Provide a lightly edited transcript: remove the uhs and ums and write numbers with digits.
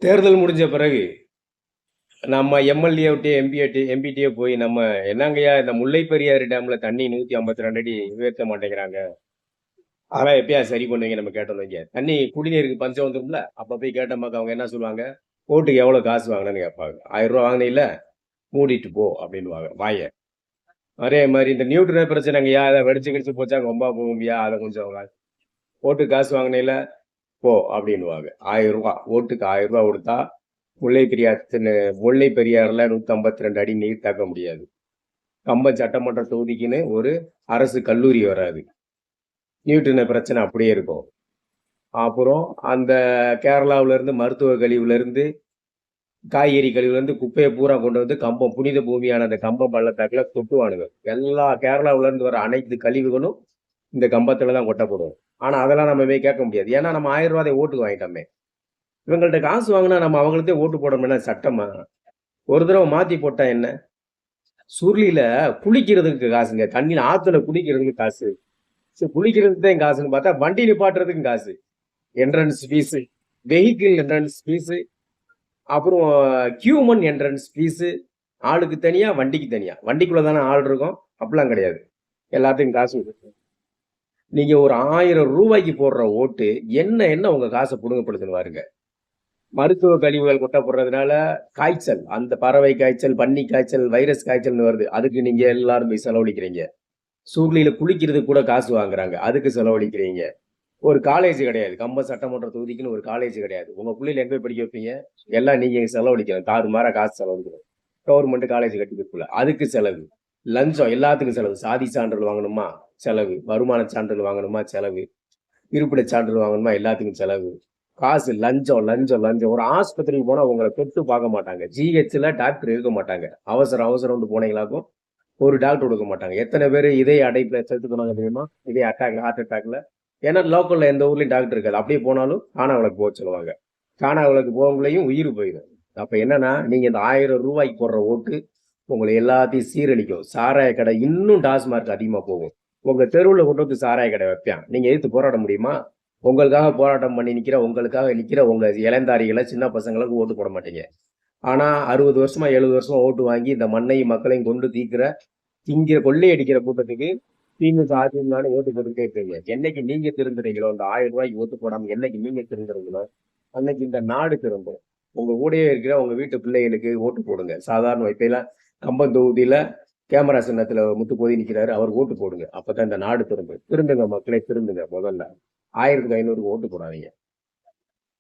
தேர்தல் முடிஞ்ச பிறகு நம்ம எம்எல்ஏ எம்பிட்டே போய் நம்ம என்னங்கய்யா இந்த முல்லை பெரியாறு டேம்ல தண்ணி 152 அடி உயர்த்த மாட்டேங்கிறாங்க, அதெல்லாம் எப்பயா சரி பண்ணுவீங்க நம்ம கேட்டோம் வைங்க. தண்ணி குடிநீருக்கு பஞ்சம் வந்துரும்ல, அப்ப போய் கேட்டோம்னாக்க அவங்க என்ன சொல்லுவாங்க, ஓட்டுக்கு எவ்வளவு காசு வாங்கினேன்னு கேட்பாங்க. 1000 ரூபா வாங்கினீல்ல, மூடிட்டு போ அப்படின்னுவாங்க வாய. அதே மாதிரி இந்த நியூட்ரல் பிரச்சனைங்கய்யா, அதை வெடிச்சு கிடிச்சு போச்சா ரொம்ப போகும்யா, அதை கொஞ்சம் ஓட்டுக்கு காசு வாங்கினீல்ல போ அப்படின்னுவாங்க. 1000 ரூபா ஓட்டுக்கு 1000 ரூபா கொடுத்தா முல்லை பெரியாறுல 152 அடி நீர் தாக்க முடியாது. கம்பம் சட்டமன்ற தொகுதிக்குன்னு ஒரு அரசு கல்லூரி வராது. நியூட்ரின பிரச்சனை அப்படியே இருக்கும். அப்புறம் அந்த கேரளாவுல இருந்து மருத்துவ கழிவுல இருந்து காய்கறி கழிவுல இருந்து குப்பையை பூரா கொண்டு வந்து கம்பம் புனித பூமியான அந்த கம்பம் பள்ளத்தாக்குல கொட்டுவானுங்க. எல்லா கேரளாவுல இருந்து வர அனைத்து கழிவுகளும் இந்த கம்பத்துல தான் கொட்டப்படும். ஆனா அதெல்லாம் நம்ம போய் கேட்க முடியாது. ஏன்னா நம்ம 1000 ரூபாய் ஓட்டுக்கு வாங்கிட்டோமே. இவங்கள்ட்ட காசு வாங்கினா நம்ம அவங்களுக்கே ஓட்டு போடணும்னா சட்டமா? ஒரு தடவை மாத்தி போட்டா என்ன? சுருளியில குளிக்கிறதுக்கு காசுங்க. தண்ணியில ஆத்துல குளிக்கிறதுக்கு காசு. சரி, குளிக்கிறதுக்கு தான் காசுன்னு பார்த்தா வண்டி நிப்பாட்டுறதுக்கும் காசு. Entrance fees, vehicle entrance fees, அப்புறம் ஹியூமன் என்ட்ரன்ஸ் ஃபீஸு, ஆளுக்கு தனியா, வண்டிக்கு தனியா. வண்டிக்குள்ள தானே ஆள் இருக்கும், அப்படிலாம் கிடையாது. எல்லாத்துக்கும் காசு. நீங்க ஒரு 1000 ரூபாய்க்கு போடுற ஓட்டு என்ன என்ன உங்க காசை புடுங்கப்படுதுன்னு பாருங்க. மருத்துவ கழிவுகள் கொட்டப்படுறதுனால காய்ச்சல், அந்த பறவை காய்ச்சல், பன்னி காய்ச்சல், வைரஸ் காய்ச்சல்னு வருது. அதுக்கு நீங்க எல்லாரும் போய் செலவழிக்கிறீங்க. சூழ்நிலையில குளிக்கிறதுக்கு கூட காசு வாங்குறாங்க, அதுக்கு செலவழிக்கிறீங்க. ஒரு காலேஜ் கிடையாது, கம்பம் சட்டமன்ற தொகுதிக்குன்னு ஒரு காலேஜ் கிடையாது. உங்க பிள்ளைல எங்க போய் படிக்க வைப்பீங்க? எல்லாம் நீங்க செலவழிக்கணும், தாறுமாறா காசு செலவழிக்கணும். கவர்மெண்ட் காலேஜ் கட்டி கொடுக்கல, அதுக்கு செலவு. லஞ்சம் எல்லாத்துக்கும் செலவு. சாதி சான்றிதழ் வாங்கணுமா செலவு, வருமான சான்றிதழ் வாங்கணுமா செலவு, இருப்பிடச் சான்றிதழ் வாங்கணுமா எல்லாத்துக்கும் செலவு. காசு லஞ்சம் லஞ்சம் லஞ்சம். ஒரு ஆஸ்பத்திரிக்கு போனா உங்களை தொட்டு பார்க்க மாட்டாங்க. ஜிஹெச்ல டாக்டர் இருக்க மாட்டாங்க. அவசரம் போனீங்களாக்கும் ஒரு டாக்டர் கொடுக்க மாட்டாங்க. எத்தனை பேர் இதய அடைப்புல செத்துக்கணும் தெரியுமா? இதய அட்டாக்ல, ஹார்ட் அட்டாக்ல. ஏன்னா லோக்கல்ல எந்த ஊர்லயும் டாக்டர் இருக்காது. அப்படியே போனாலும் காணாவளுக்கு போக சொல்லுவாங்க. காணாவளுக்கு போகவங்களையும் உயிர் போயிடும். அப்ப என்னன்னா, நீங்க இந்த 1000 ரூபாய்க்கு போடுற ஓட்டு உங்களை எல்லாத்தையும் சீரழிக்கும். சாராய கடை இன்னும் டாஸ்மார்க் அதிகமா போகும். உங்க தெருவுல கொண்டு வந்து சாராய கடை வைப்பான். நீங்க எதிர்த்து போராட முடியுமா? உங்களுக்காக போராட்டம் பண்ணி உங்களுக்காக நிக்கிற உங்க இளந்தாரிகளை, சின்ன பசங்களுக்கு ஓட்டு போட மாட்டீங்க. ஆனா 60 வருஷமா 70 வருஷமா ஓட்டு வாங்கி இந்த மண்ணையும் மக்களையும் கொண்டு திங்கிற கொள்ளையடிக்கிற கூட்டத்துக்கு திமுக அதிமுக ஓட்டு போட்டுக்கிட்டே இருக்கீங்க. என்னைக்கு நீங்க திருந்துறீங்களோ, இந்த 1000 ரூபாய்க்கு ஓட்டு போடாம என்னைக்கு நீங்க திருந்துறீங்களோ அன்னைக்கு இந்த நாடு திரும்பும். உங்க கூடயே இருக்கிற உங்க வீட்டு பிள்ளைகளுக்கு ஓட்டு போடுங்க. சாதாரண இப்ப எல்லாம் கம்பம் தொகுதியில கேமரா சின்னத்துல முத்துப்போதி நிக்கிறாரு, அவர் ஓட்டு போடுங்க. அப்பதான் இந்த நாடு திரும்புங்க. மக்களே திருந்துங்க. முதல்ல 1500 ஓட்டு போடாதீங்க.